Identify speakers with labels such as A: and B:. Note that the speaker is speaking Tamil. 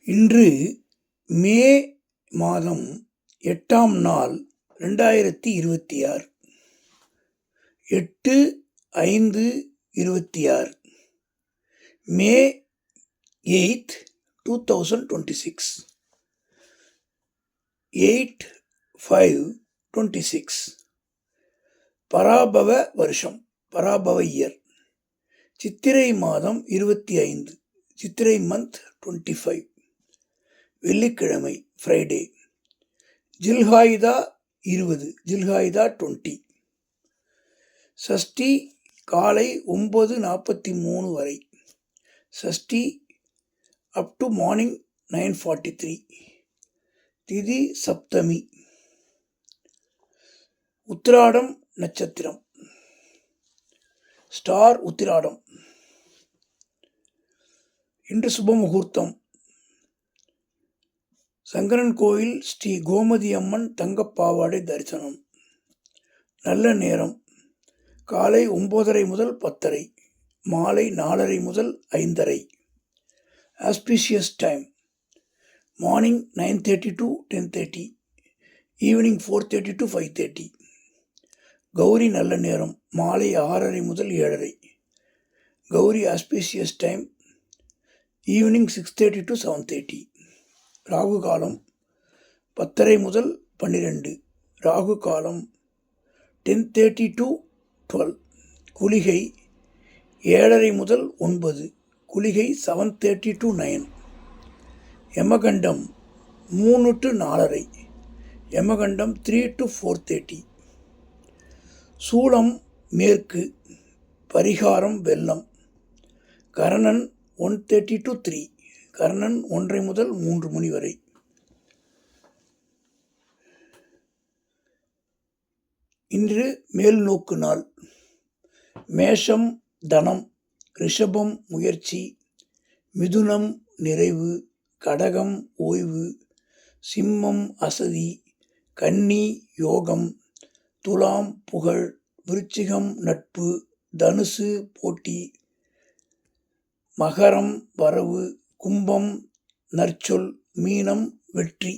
A: இன்று மே மாதம் 8ஆம் நாள் 2026. 8/5/26. மே 8th 2026. 8/5/26. பராபவ வருஷம், பராபவ இயர். சித்திரை மாதம் 25, சித்திரை மந்த் 25. வெள்ளிக்கிழமை, ஃப்ரைடே. ஜில்ஹாய்தா 20, ஜில்ஹாய்தா 20. சஷ்டி காலை 9:43 வரை. Shashti up to morning 9:43. திதி சப்தமி. உத்திராடம் நட்சத்திரம். ஸ்டார் உத்திராடம். இன்று சுப முகூர்த்தம். சங்கரன் கோயில் ஸ்ரீ கோமதி அம்மன் தங்கப்பாவாடை தரிசனம். நல்ல நேரம் காலை 9:30 முதல் 10:30, மாலை 4:30 முதல் 5:30. Auspicious time morning 9:30 to 10:30, evening 4:30 to 5:30. Gowri நல்ல நேரம் மாலை 6:30 முதல் 7:30. Gowri auspicious time evening 6:30 to 7:30. Rahu காலம் 10:30 முதல் 12. ராகு காலம் 10:30 to 12. குளிகை 7:30 முதல் 9. குளிகை 7:30 to 9. யமகண்டம் 3 to 4:30. யமகண்டம் 3 to 4:30. சூலம் மேற்கு. பரிகாரம் வெள்ளம். கரணன் 1:30 to 3. கரணன் 1:30 முதல் 3 மணி வரை. இன்று மேல் நோக்கு நாள். மேஷம் தனம், ரிஷபம் முயற்சி, மிதுனம் நிறைவு, கடகம் ஓய்வு, சிம்மம் அசதி, கன்னி யோகம், துலாம் புகழ், விருச்சிகம் நட்பு, தனுசு போட்டி, மகரம் வரவு, கும்பம் நற்சொல், மீனம் வெற்றி.